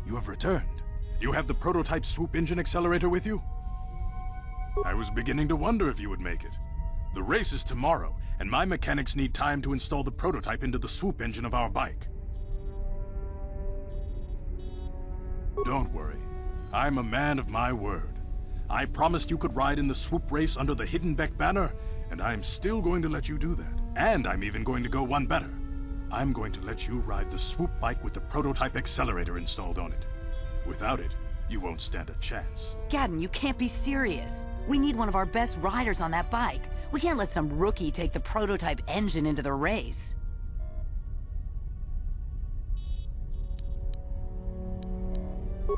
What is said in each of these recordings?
You have returned. You have the prototype swoop engine accelerator with you? I was beginning to wonder if you would make it. The race is tomorrow, and my mechanics need time to install the prototype into the swoop engine of our bike. Don't worry. I'm a man of my word. I promised you could ride in the swoop race under the Hidden Beck banner, and I'm still going to let you do that. And I'm even going to go one better. I'm going to let you ride the swoop bike with the prototype accelerator installed on it. Without it, you won't stand a chance. Gadden, you can't be serious. We need one of our best riders on that bike. We can't let some rookie take the prototype engine into the race.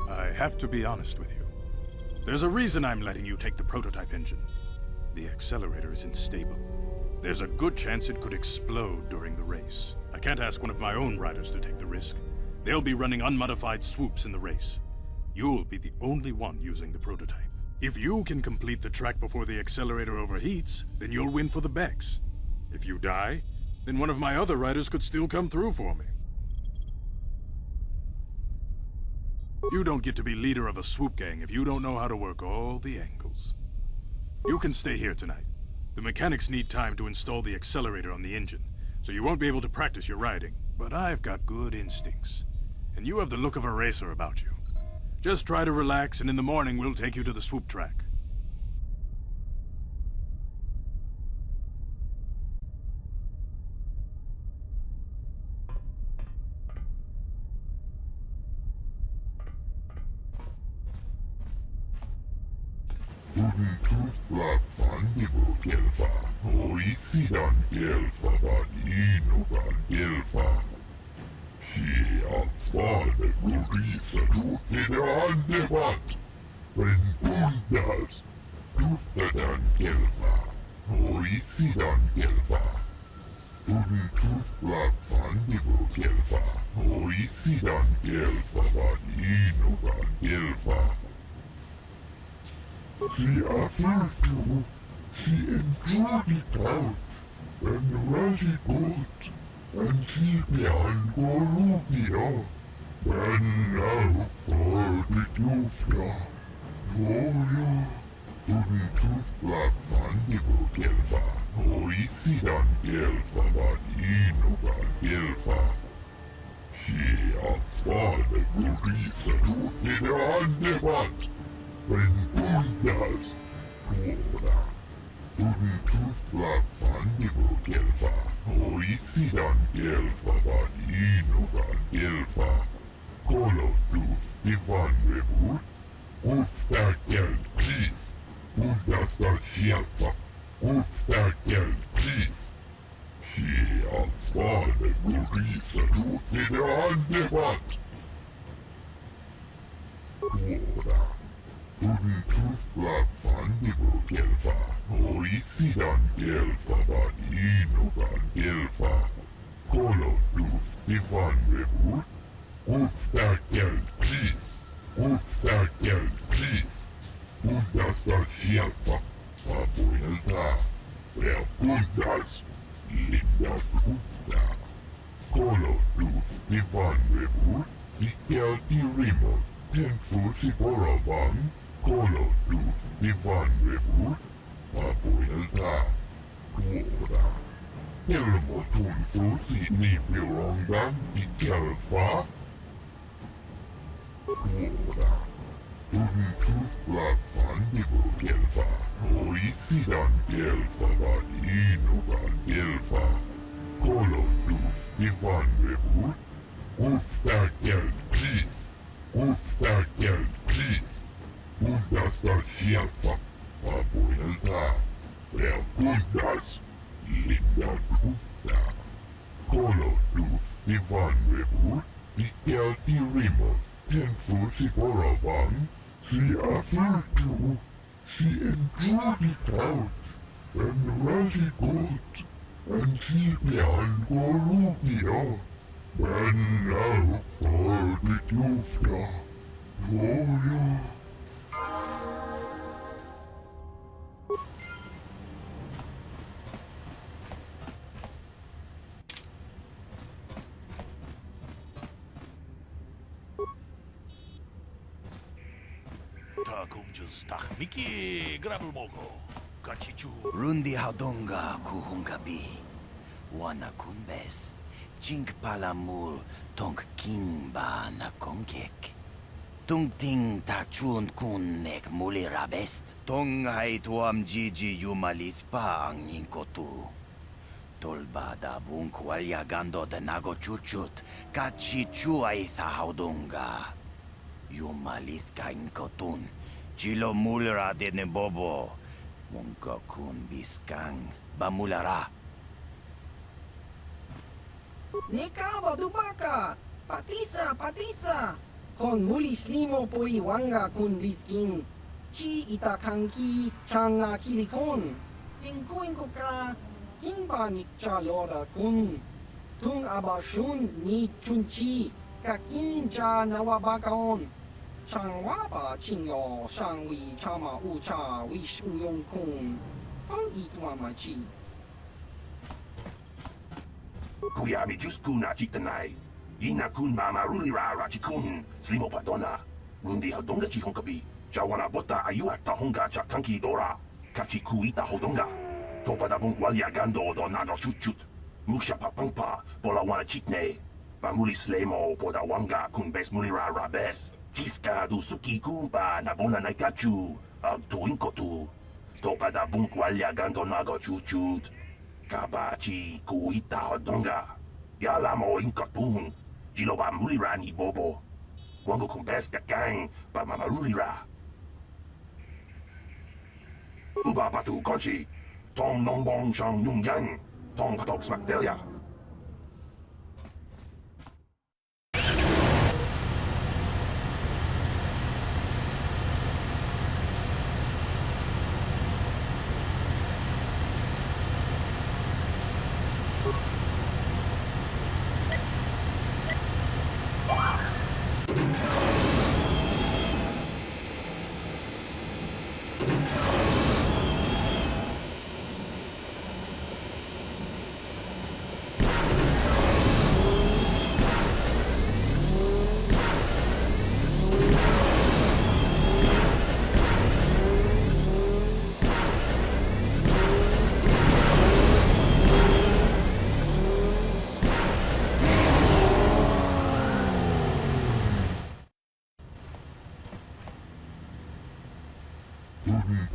I have to be honest with you. There's a reason I'm letting you take the prototype engine. The accelerator isn't stable. There's a good chance it could explode during the race. I can't ask one of my own riders to take the risk. They'll be running unmodified swoops in the race. You'll be the only one using the prototype. If you can complete the track before the accelerator overheats, then you'll win for the Becks. If you die, then one of my other riders could still come through for me. You don't get to be leader of a swoop gang if you don't know how to work all the angles. You can stay here tonight. The mechanics need time to install the accelerator on the engine, so you won't be able to practice your riding. But I've got good instincts, and you have the look of a racer about you. Just try to relax, and in the morning we'll take you to the swoop track. She offered to, she enjoyed it out, and very good, and she began Goruvia, when now for the Dufla, Joya, Tustla Fandigo Gelfa, Oisidan Gelfa Vaninogan Gelfa. She affade Gurisa Tufida Andevat, when Bundas, Tora, Tustla Fandigo Gelfa, Oisidan Gelfa Vaninogan Gelfa. Kolo Duf Divan Rebut, Ufta Gel Chief, Undasta Shelfa, Ufta Gel Chief. She affade Gurisa Tufida Andevat. Tora. Tustla Fandigo Gelfa, Oisidan Gelfa Vaninogan Gelfa. Kolo Duf Divan Rebut, Ufta Gel Chief, Ufta Gel Chief. Undasta Shelfa, Papuelta, Verbundas, Linda Ufta. Kolo Duf Divan Rebut, Ikel Dirimo, Tenfusi Boravan. Kolo Duf Divan Rebut, Papuelta, Tora. Elmo Tunfusi Nibirongan, Ikelfa. Tora. Tustla Fandigo Gelfa, Oisidan Gelfa Vaninogan Gelfa. Kolo Duf Ivan Rebut, Ustakel Chief, Ustakel Chief, Bundastar Shelfa, Papoelta, Bundas, Linda Tufta, Kolo Tuf, Ivan Rebut, Ikelti Rimo, Tenfusi Boravan, she offered to, she enjoyed it out, and really good. And she behind Gorubia, and now for the Lufta, Gloria. 다 공주스 다 미끼 그랍을 먹어 같이 주 Rundi haudonga kuhungabi. Wana kunbes. Chink palamul tong king ba na kongkek. Tung ting ta chun kun nek muli rabest. Tong hai tuam jiji yumalit pa ang inkotu. Tolba da bunk walyagando de nago chuchut. Kachi chuay sa haudonga. Yumalit ka inkotun. Chilo mulra de ne bobo. Munka kun biskang bamulara. Neka badubaka! Patisa, patisa! Kon mulis limo poi wanga kun biskin. Chi itakanki changa kilikon. Tingkuin ko ka, kingba ni chalora kun. Tung abashun ni chunchi, kakin cha nawabakaon. Chang waba chingo, shang wi chama ucha, wish uyong kun. Tong itwamachi. Kuyami jus kuna chitanay ina kun mama rulira rachikun slimo padona rundi hodonga chihonkabi chawana bota ayuat tahonga chakanki dora kachi kuita hodonga topada bung walyagando do nano chuchut musha papangpa pola wana chitne pamuli slemo poda wanga kun bes mulira rabes chiska du suki kumpa na bona naikachu ag tuinkotu topada bung walyagando nago chuchut Kabachi kuita hodonga. Yalamo inkatun. Jiloba mulira ni bobo. Wango kumbes kakang ba mamarulira. Uba batu kochi. Tong nongbong shang nung yang. Tong patok smakdelia.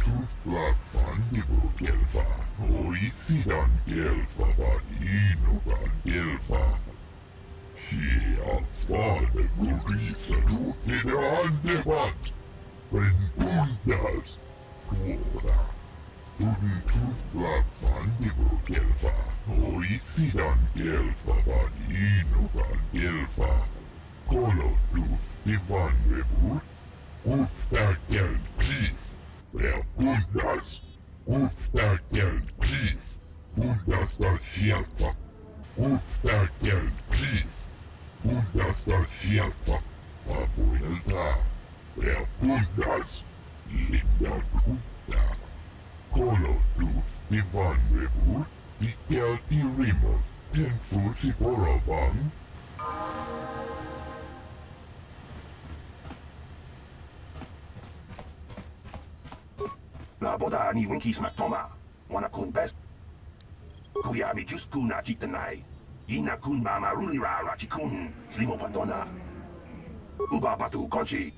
Tuf Black Fandible Gelfa, Oisidan Gelfa Vadinogan Gelfa. She afade Gurisa Tufida Andevat, Ventundas, Tuora. Tuf Black Fandible Gelfa, Oisidan Gelfa Vadinogan Gelfa. Kolo Tuf Divan Rebut, Ufta Gel Chief. Bundas, Ustakel Chief, Bundastar Shelfa, Ustakel Chief, Bundastar Shelfa, Papoelta, Bundas, Linda Tufta, Kolo Tuf, Ivan Rebut, Ikelti Rimo, Tenfusi Boravan, La boda ni winkis matoma. Wana kun bes. Kuyami jus kuna chitanay. Ina kun mama rulira rachikun. Slimo padona. Uba batu kochi.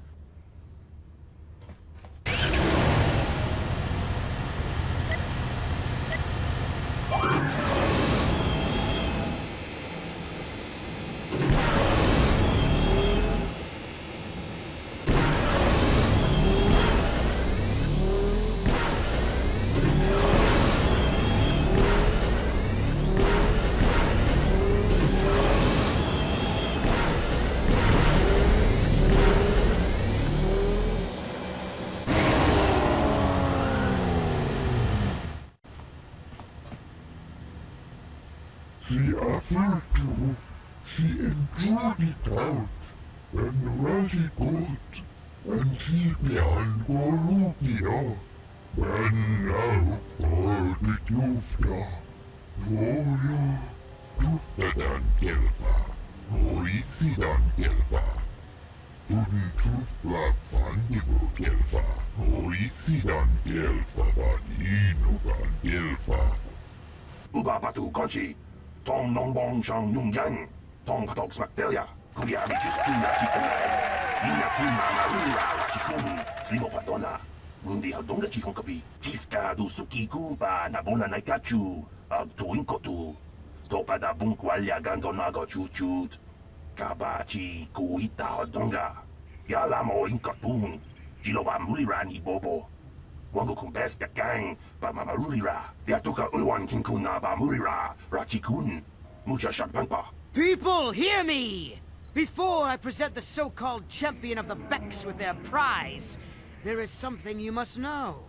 she offered to. She endured it out, and Rashi good, and she began Gorutio. And now for the Tufta. Toyo, Tuftadan Gelfa, Horisidan Gelfa. Tuden Tufblat Fandigo Gelfa, Horisidan Gelfa, Badinogan Gelfa. Uba Batu Konchi, Tom Nongbong Shang Yung Yang, Tom Katok Smaktelia, Kuyami Juskuna Kitanai, Ina Kuna Marura Rachikun, Slimo Padona, Mundi Hadonga Chihonkapi, Tiska du Suki Kumpa, Nabona Naikachu, Ag Tuinkotu, Topada Bunkwalya Gandonago Chuchut, Kabachi Kuita Hadonga, Yalamo Inkapun, Jiloba Mulirani Bobo. Wango kumbes kakang ba mamarulira. Yatoka ulwan kinkuna ba murira. Rachikun. Mucha shampangpa. People, hear me! Before I present the so-called champion of the Becks with their prize, there is something you must know.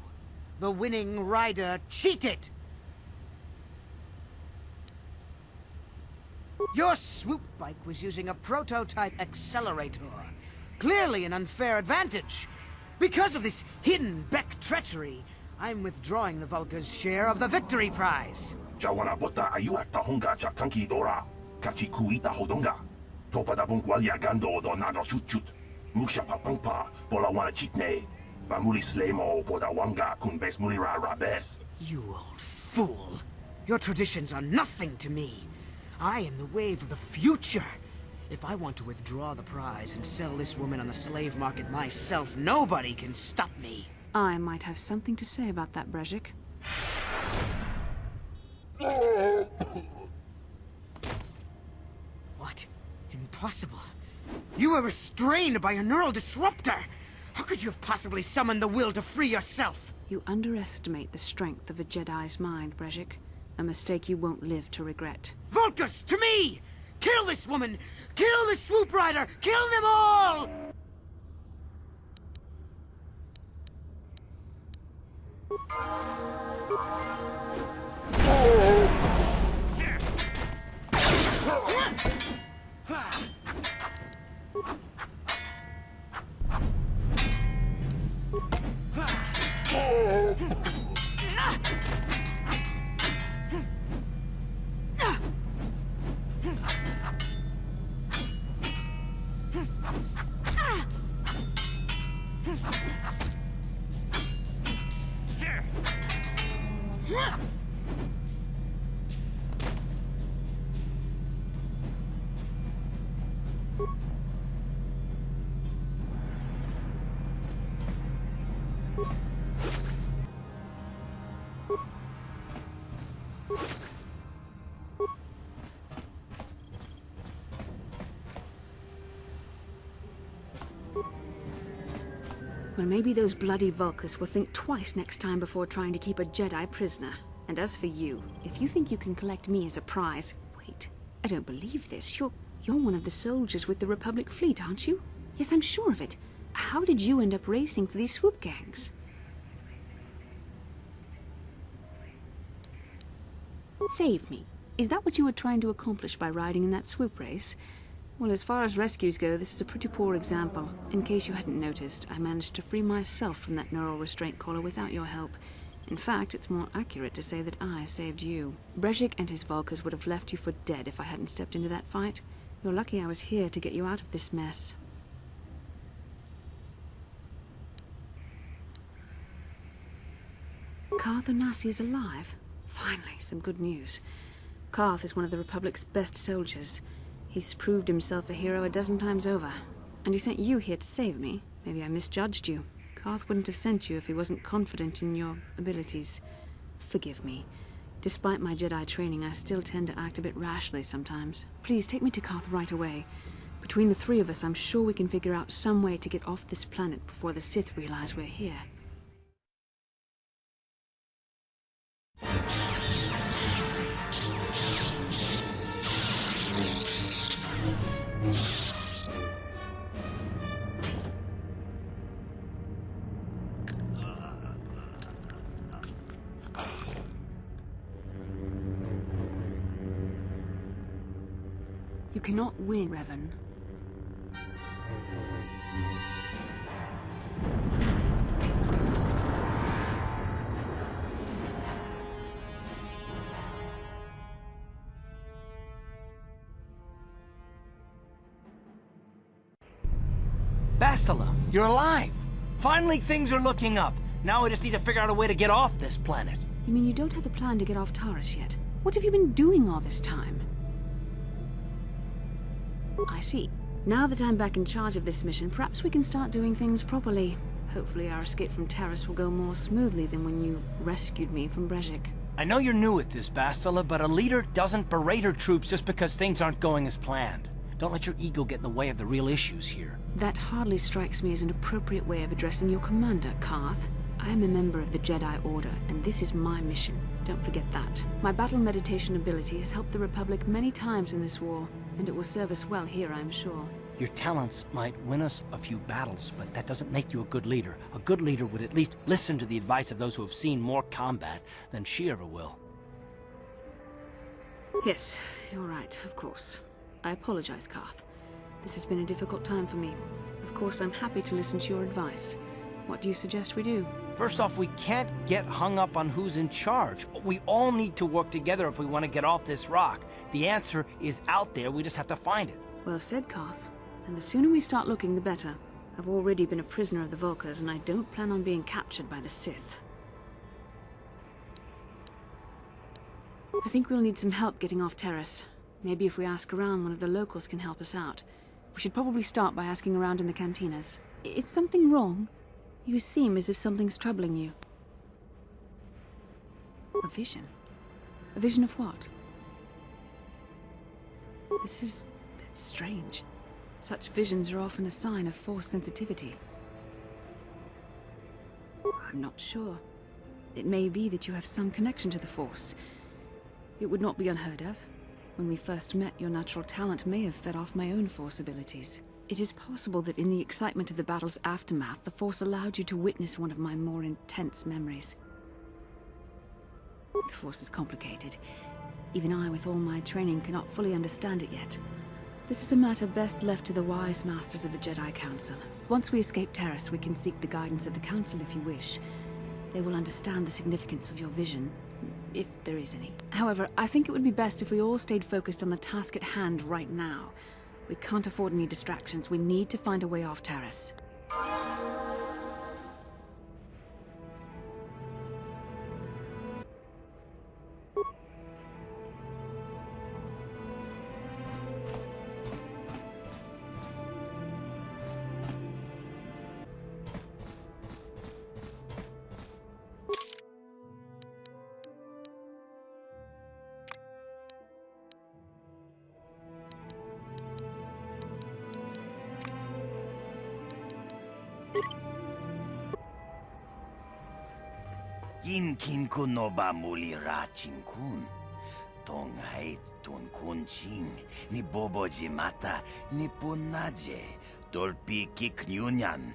The winning rider cheated! Your swoop bike was using a prototype accelerator. Clearly an unfair advantage. Because of this hidden Beck treachery, I'm withdrawing the Vulca's share of the victory prize. Jawana bota ayuata honga cha kanki dora. Kachi kuita hodonga. Topada bunkwalya gando do nago chutchut. Musha papangpa pola wana chitne. Bamuli slemo poda wanga kunbes mulira rabes. You old fool. Your traditions are nothing to me. I am the wave of the future. If I want to withdraw the prize and sell this woman on the slave market myself, nobody can stop me. I might have something to say about that, Brezhik. What? Impossible. You were restrained by a neural disruptor. How could you have possibly summoned the will to free yourself? You underestimate the strength of a Jedi's mind, Brezhik. A mistake you won't live to regret. Vulcus, to me! Kill this woman! Kill the swoop rider! Kill them all! Well, maybe those bloody Vulcans will think twice next time before trying to keep a Jedi prisoner. And as for you, if you think you can collect me as a prize... Wait, I don't believe this. You're one of the soldiers with the Republic fleet, aren't you? Yes, I'm sure of it. How did you end up racing for these swoop gangs? Save me. Is that what you were trying to accomplish by riding in that swoop race? Well, as far as rescues go, this is a pretty poor example. In case you hadn't noticed, I managed to free myself from that neural restraint collar without your help. In fact, it's more accurate to say that I saved you. Brezhik and his Vulcans would have left you for dead if I hadn't stepped into that fight. You're lucky I was here to get you out of this mess. Karth Onasi is alive? Finally, some good news. Karth is one of the Republic's best soldiers. He's proved himself a hero a dozen times over. And he sent you here to save me. Maybe I misjudged you. Karth wouldn't have sent you if he wasn't confident in your abilities. Forgive me. Despite my Jedi training, I still tend to act a bit rashly sometimes. Please, take me to Karth right away. Between the three of us, I'm sure we can figure out some way to get off this planet before the Sith realize we're here. You cannot win, Revan. Bastila, you're alive! Finally, things are looking up. Now we just need to figure out a way to get off this planet. You mean you don't have a plan to get off Taurus yet? What have you been doing all this time? I see. Now that I'm back in charge of this mission, perhaps we can start doing things properly. Hopefully our escape from Taurus will go more smoothly than when you rescued me from Brezhik. I know you're new at this, Bastila, but a leader doesn't berate her troops just because things aren't going as planned. Don't let your ego get in the way of the real issues here. That hardly strikes me as an appropriate way of addressing your commander, Karth. I am a member of the Jedi Order, and this is my mission. Don't forget that. My battle meditation ability has helped the Republic many times in this war, and it will serve us well here, I'm sure. Your talents might win us a few battles, but that doesn't make you a good leader. A good leader would at least listen to the advice of those who have seen more combat than she ever will. Yes, you're right, of course. I apologize, Karth. This has been a difficult time for me. Of course, I'm happy to listen to your advice. What do you suggest we do? First off, we can't get hung up on who's in charge. We all need to work together if we want to get off this rock. The answer is out there, we just have to find it. Well said, Karth. And the sooner we start looking, the better. I've already been a prisoner of the Vulkars, and I don't plan on being captured by the Sith. I think we'll need some help getting off Taurus. Maybe if we ask around, one of the locals can help us out. We should probably start by asking around in the cantinas. Is something wrong? You seem as if something's troubling you. A vision? A vision of what? It's strange. Such visions are often a sign of Force sensitivity. I'm not sure. It may be that you have some connection to the Force. It would not be unheard of. When we first met, your natural talent may have fed off my own Force abilities. It is possible that in the excitement of the battle's aftermath, the Force allowed you to witness one of my more intense memories. The Force is complicated. Even I, with all my training, cannot fully understand it yet. This is a matter best left to the wise masters of the Jedi Council. Once we escape Taurus, we can seek the guidance of the Council if you wish. They will understand the significance of your vision, if there is any. However, I think it would be best if we all stayed focused on the task at hand right now. We can't afford any distractions. We need to find a way off Taurus. Kin kun no ba muli ra ching kun. Tong hai tun kun ching. Ni bobo jimata ni punaje. Dolpi kiknyunyan.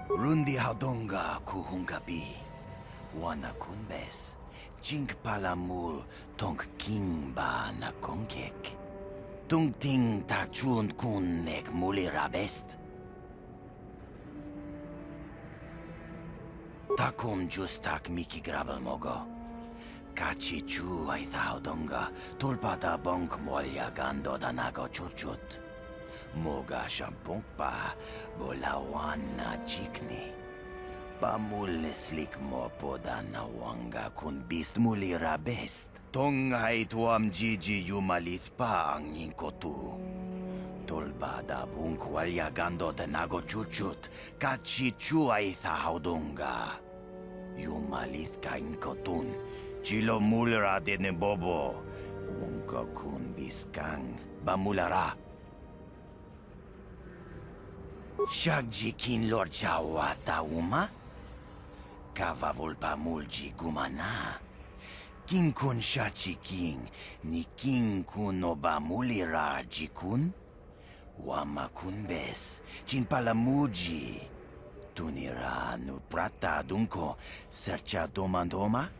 Rundi haudonga kuhungabi. Wana kunbes. Chink palamul tong king ba na konkek. Tung ting ta chun kun nek muli rabest. Takum justak miki grabel mogo. Kachi chu ay thaudonga tulpada bonk molya gando danago chuchut. Moga shampongpa bolawan na chikni. Pamul slik mo poda na wanga kun bist muli rabest. Tong ay tuam jiji yumalit pa ang inkotu. Tulbada bunk walya gando danago chuchut. Kachi chu ay thaudonga. Yumalit ka inkotun. Chilo mulra de ne bobo. Unka kun biskang. Bamulara. Shagji kin lord chawata uma? Kavavul pamulji gumana. King kun shachi king. Ni king kun oba mulira jikun? Wama kun bes. Chin palamuji. Tunira nu prata dunko sercha domandoma? King kun shachi king ni king kun oba mulira jikun? Wama kun bes. Chin palamuji. Tunira nu prata dunko sercha domandoma? 「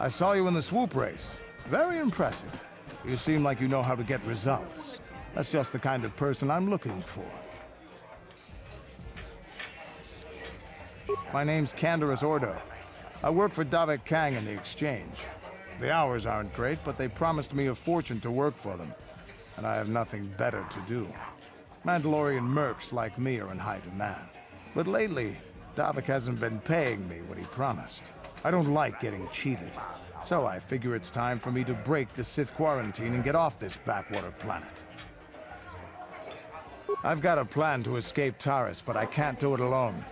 I saw you in the swoop race. Very impressive. You seem like you know how to get results. That's just the kind of person I'm looking for. My name's Canderous Ordo. I work for Davik Kang in the Exchange. The hours aren't great, but they promised me a fortune to work for them. And I have nothing better to do. Mandalorian mercs like me are in high demand. But lately, Davik hasn't been paying me what he promised. I don't like getting cheated. So I figure it's time for me to break the Sith quarantine and get off this backwater planet. I've got a plan to escape Taris, but I can't do it alone.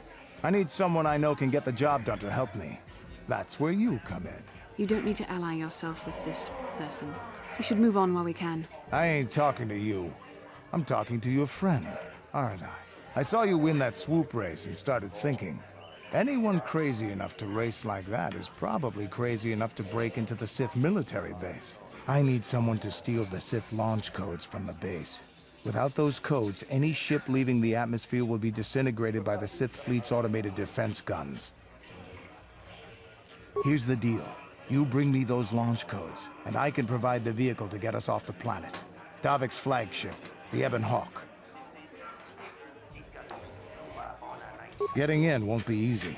I need someone I know can get the job done to help me. That's where you come in. You don't need to ally yourself with this person. We should move on while we can. I ain't talking to you. I'm talking to your friend, aren't I? I saw you win that swoop race and started thinking. Anyone crazy enough to race like that is probably crazy enough to break into the Sith military base. I need someone to steal the Sith launch codes from the base. Without those codes, any ship leaving the atmosphere will be disintegrated by the Sith fleet's automated defense guns. Here's the deal. You bring me those launch codes, and I can provide the vehicle to get us off the planet. Davik's flagship, the Ebon Hawk. Getting in won't be easy.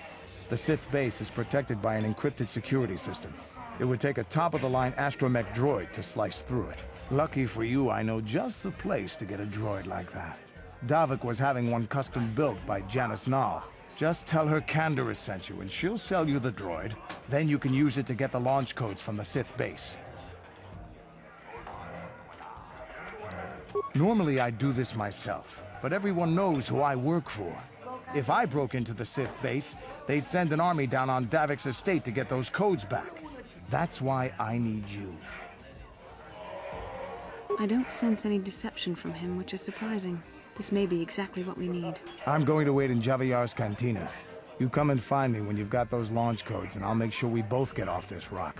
The Sith base is protected by an encrypted security system. It would take a top-of-the-line astromech droid to slice through it. Lucky for you, I know just the place to get a droid like that. Davik was having one custom built by Janice Nall. Just tell her Canderous sent you, and she'll sell you the droid. Then you can use it to get the launch codes from the Sith base. Normally I'd do this myself, but everyone knows who I work for. If I broke into the Sith base, they'd send an army down on Davik's estate to get those codes back. That's why I need you. I don't sense any deception from him, which is surprising. This may be exactly what we need. I'm going to wait in Javiyar's cantina. You come and find me when you've got those launch codes, and I'll make sure we both get off this rock.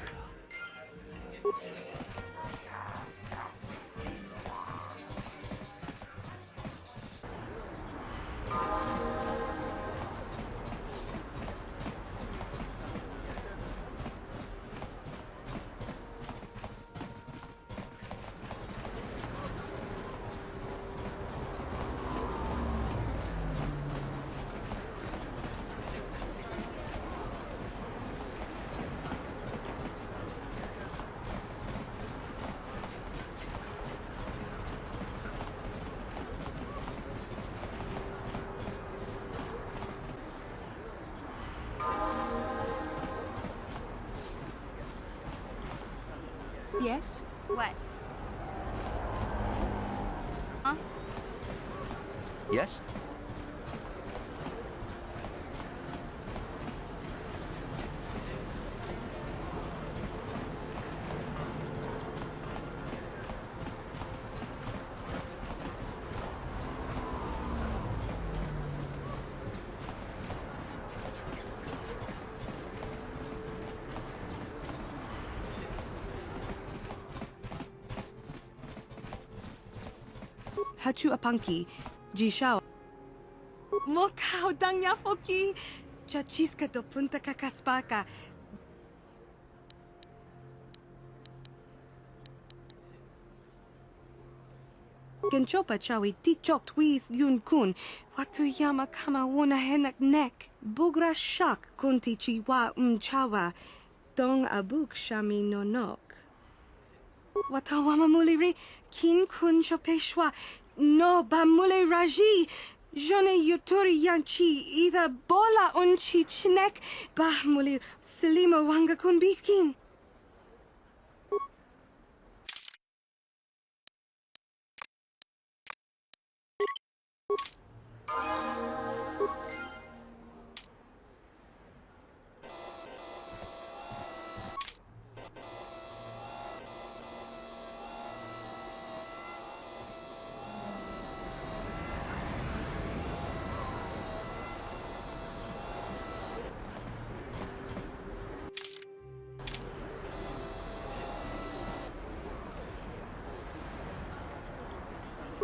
Yes? What? Huh? Yes? Hachu apanki, jishao. Mokao dangya foki, chachiska do punta kakaspaka. Genchopa chawi tikchok twis yun kun, watu yama kama wona henak nek, bugra shak kunti chiwa chawa, dong abuk shami nonok. Watawama muliri, kin kun chopeshwa, no ba mule raji, jone yuturi yanchi, either bola unchi chinek, bah muli selima wanga kun bitkin.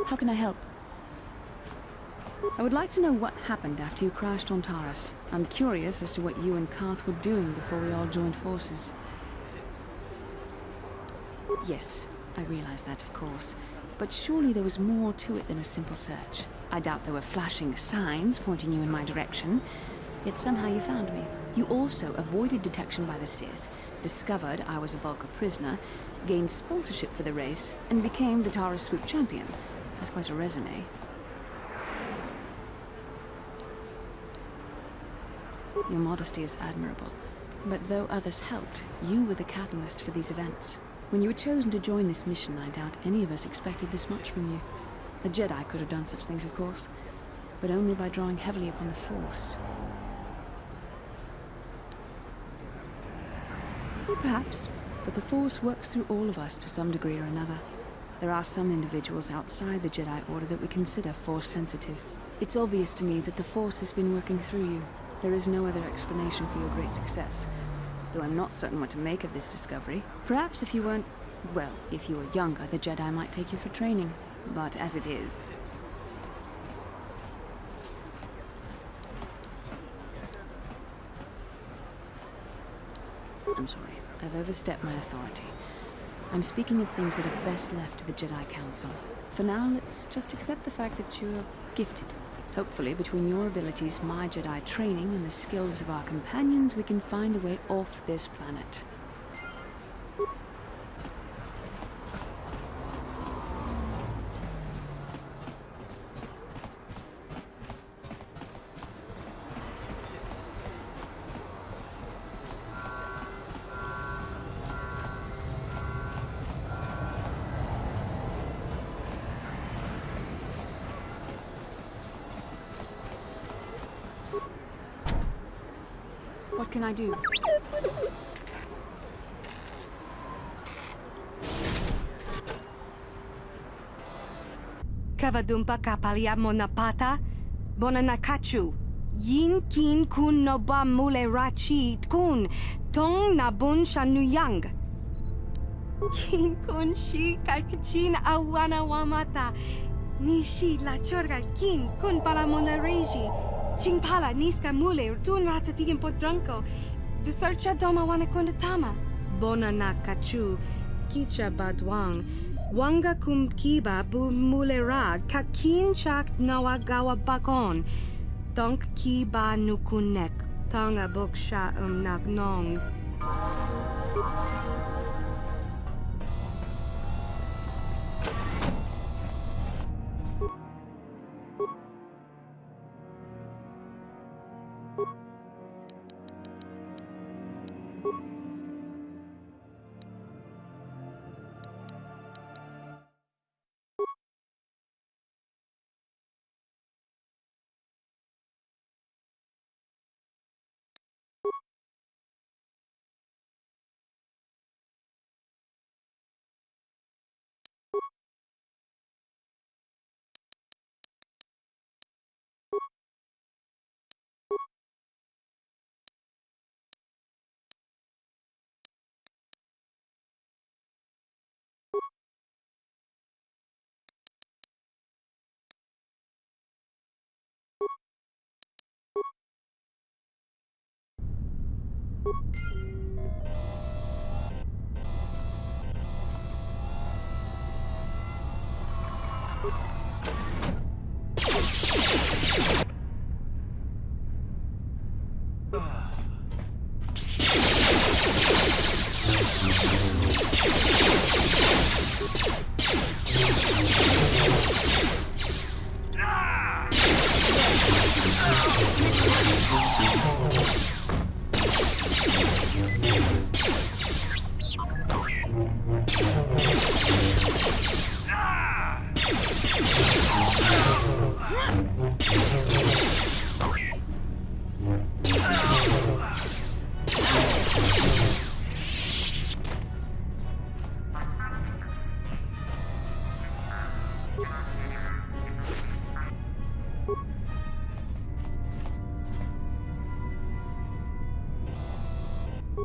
How can I help? I would like to know what happened after you crashed on Taris. I'm curious as to what you and Karth were doing before we all joined forces. Yes, I realize that, of course. But surely there was more to it than a simple search. I doubt there were flashing signs pointing you in my direction. Yet somehow you found me. You also avoided detection by the Sith, discovered I was a Vulcan prisoner, gained sponsorship for the race, and became the Tara Swoop champion. That's quite a resume. Your modesty is admirable. But though others helped, you were the catalyst for these events. When you were chosen to join this mission, I doubt any of us expected this much from you. A Jedi could have done such things, of course, but only by drawing heavily upon the Force. Perhaps, but the Force works through all of us to some degree or another. There are some individuals outside the Jedi Order that we consider Force-sensitive. It's obvious to me that the Force has been working through you. There is no other explanation for your great success. Though I'm not certain what to make of this discovery. Perhaps if you weren't... well, if you were younger, the Jedi might take you for training. But as it is... I'm sorry. I've overstepped my authority. I'm speaking of things that are best left to the Jedi Council. For now, let's just accept the fact that you're gifted. Hopefully, between your abilities, my Jedi training, and the skills of our companions, we can find a way off this planet. What can I do? Kavadumpa kapaliamo na pata, bona nakachu. Yin kin kun no ba mule rachi kun, tong na bun shanuyang. Kin kun shi kakachin awana wamata. Nishi la chorga kin kun palamona reji. Chingpala niska mule tun ratatigin podranko. De searcha doma wana kundatama. Bona nakachu. Kicha badwang. Wanga kum kiba bu mulera kakin chak nawagawa bakon. Donk kiba nukunek. Tanga boksha nagnong.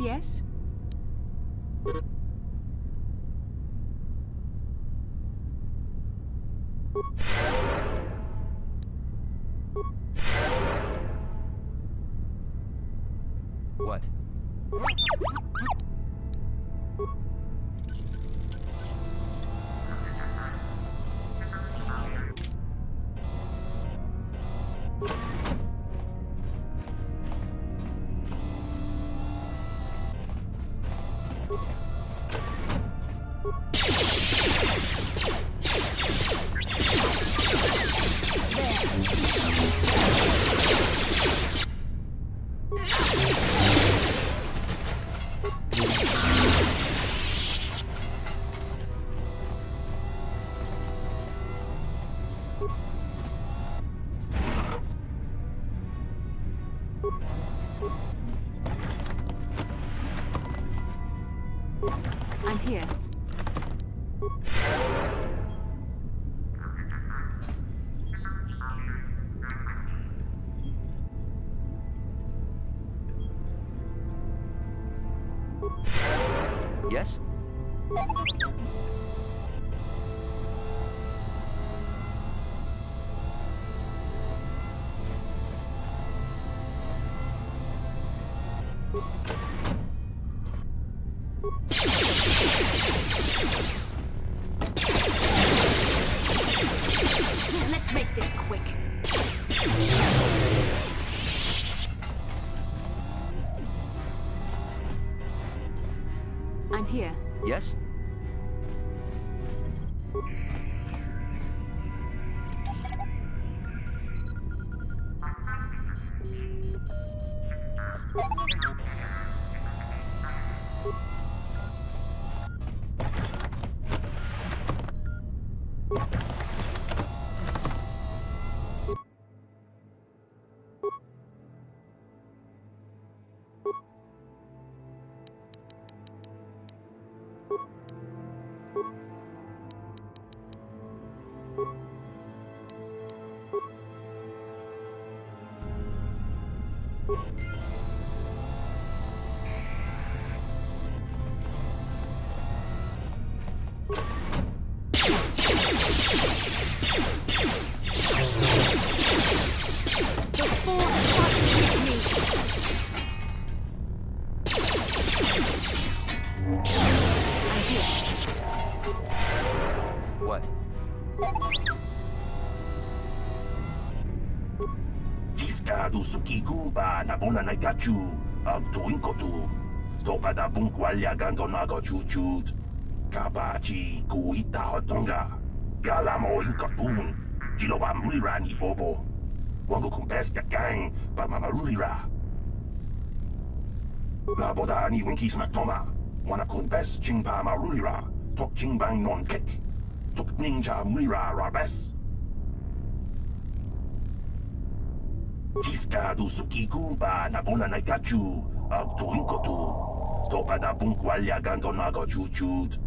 Yes? What? I'm here. Yes? Let's make this quick. I'm here. Yes? What? Jiska du suki gumba na bona na gachu ang tuin ko tu. Topa da bungkwalya gando nago chuchut. Kabachi kuita hotonga. Yala mo inkatun. Jiloba mulira ni bobo. Wango kumbes gang ba mamarulira. La boda ni winkis matoma. Wana kumbes chingpa marulira. Tok chingbang non kek. Tok ninja mulira rabes. Jiska du suki gumba na bona na gachu ang tuin ko tu. Topa da bungkwalya gando nago chuchut.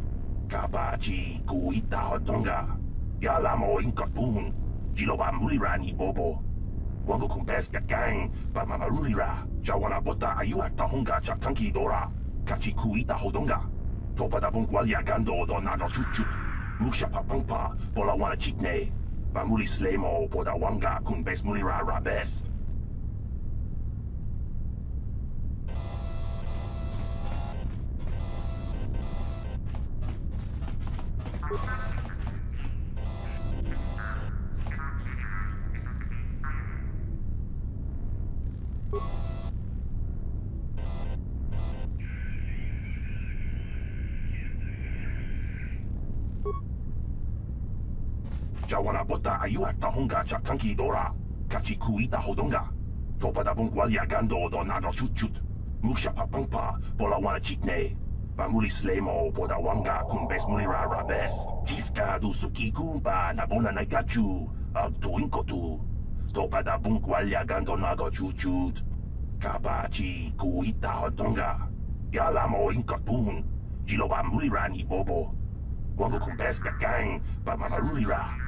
Kabachi kuita hotonga. Yala mo inkatun. Jiloba mulira ni bobo. Wango kumbes gang ba mamarulira. Jawana bota ayuat tahonga cha kanki dora. Kachi kuita hodonga. Topa da bungkwalya gando do nago chuchut. Musha papangpa pola wana chitne. Bamuli slemo poda wanga kumbes mulira rabes. Jawana bota ayuat tahonga cha kanki dora. Kachi kuita hodonga. Topa da bungkwalya gando do nago chuchut. Musha papangpa pola wana chitne. Bamuli slemo poda wanga kumbes mulira rabes. Jiska du suki gumba na bona na gachu ang tuin ko tu. Topa da bungkwalya gando nago chuchut. Kabachi kuita hodonga. Yala mo inkatun. Jiloba mulira ni bobo. Wango kumbes gang ba mamarulira.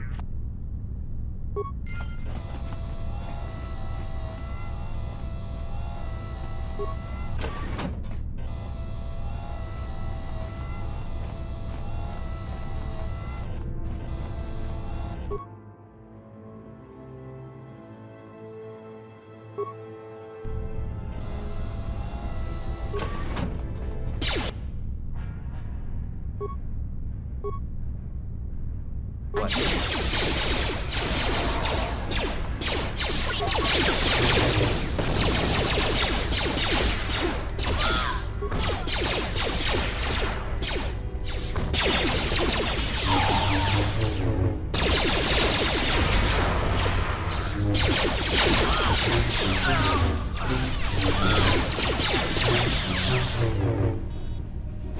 What?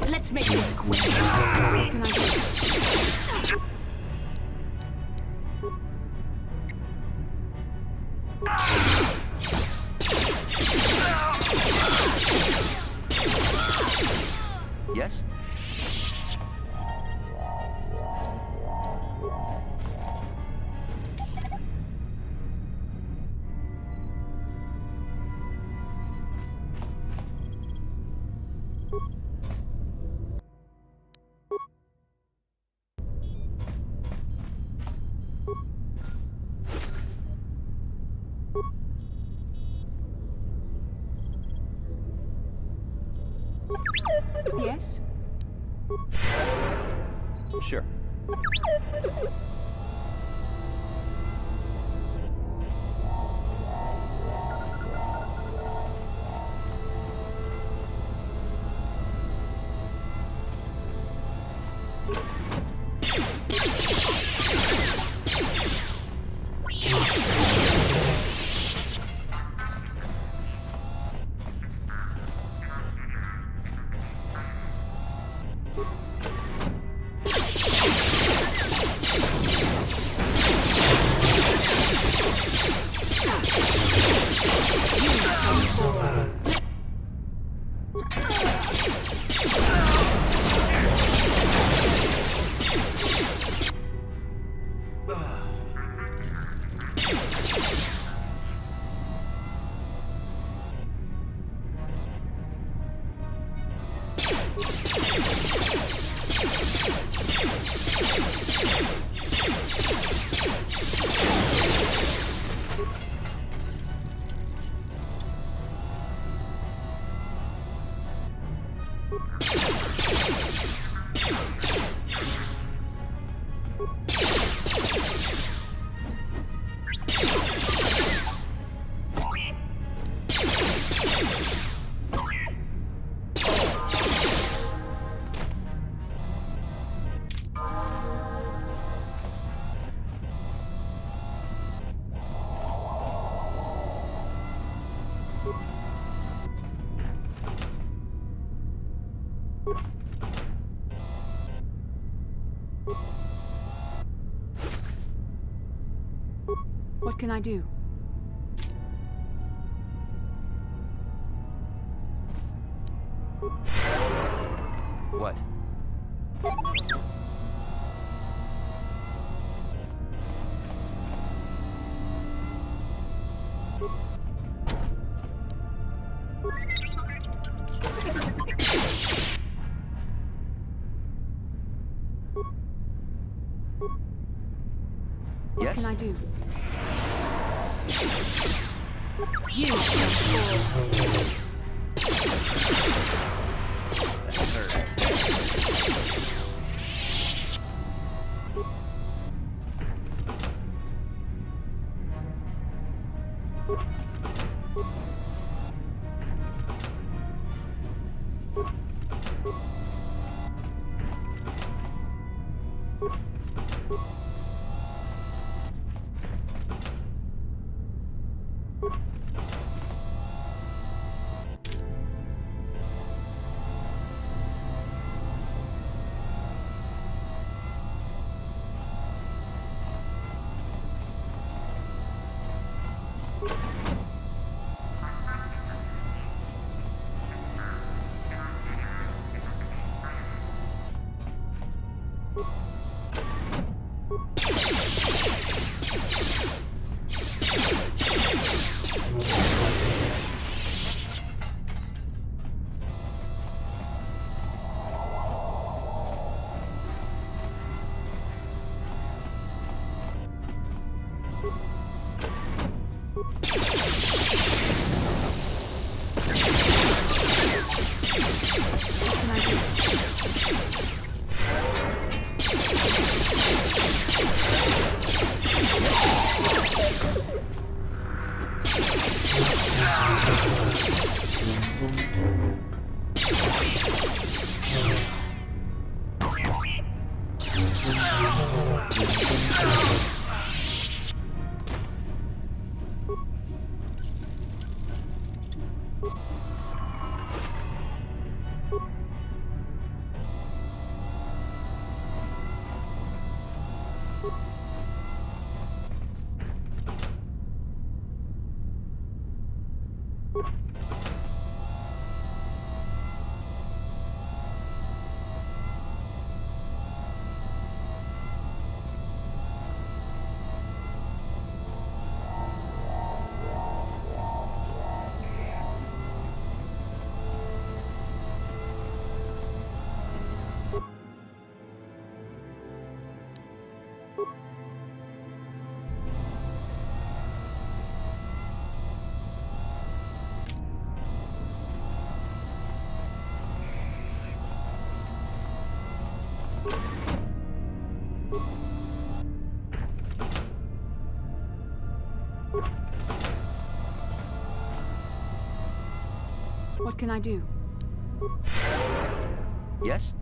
Let's make this quick. What can I do? Yes? Yes? Sure. What can I do? What? What Yes? can I do? You shall fall. That hurt. What can I do? Yes?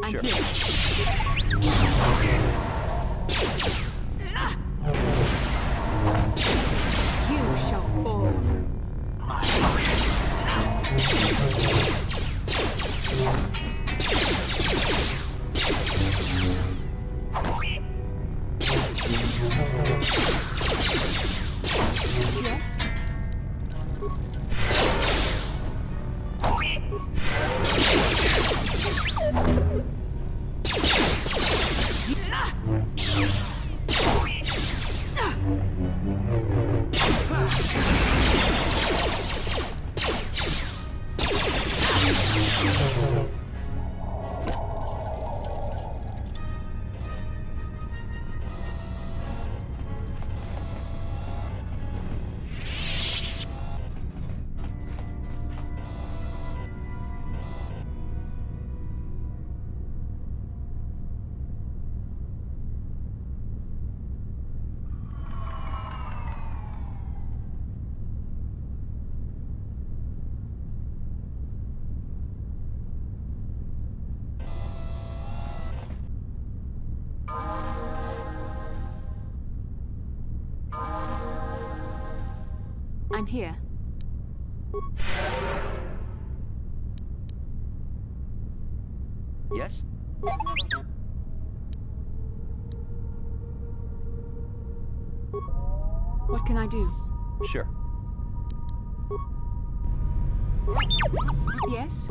Sure. You shall fall. Yes? I'm here. Yes? What can I do? Sure. Yes?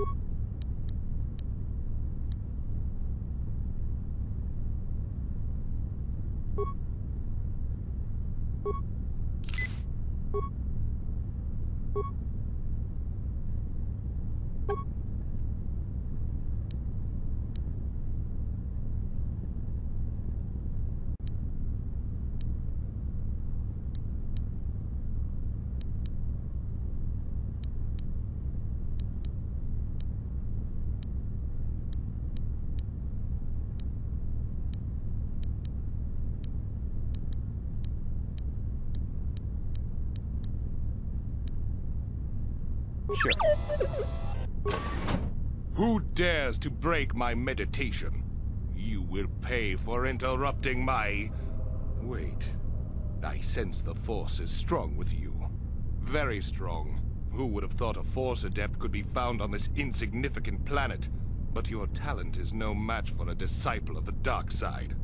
Sure. Who dares to break my meditation? You will pay for interrupting my... Wait. I sense the Force is strong with you. Very strong. Who would have thought a Force Adept could be found on this insignificant planet? But your talent is no match for a disciple of the dark side.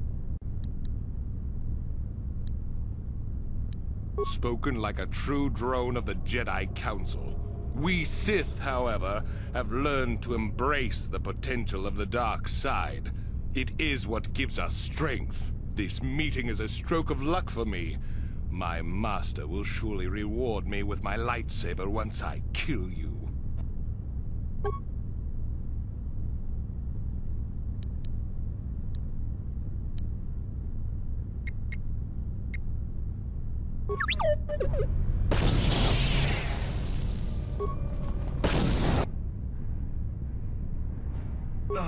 Spoken like a true drone of the Jedi Council. We Sith, however, have learned to embrace the potential of the dark side. It is what gives us strength. This meeting is a stroke of luck for me. My master will surely reward me with my lightsaber once I kill you. You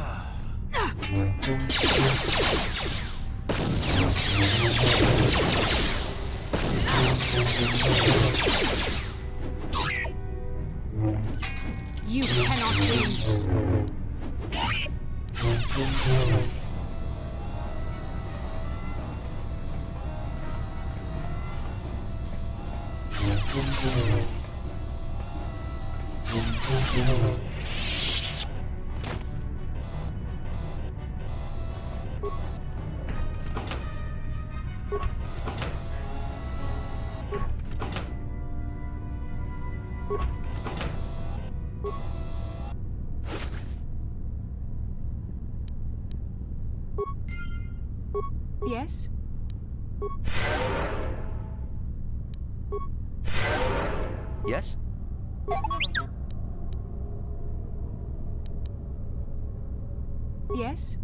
cannot win. Yes? Yes? Yes?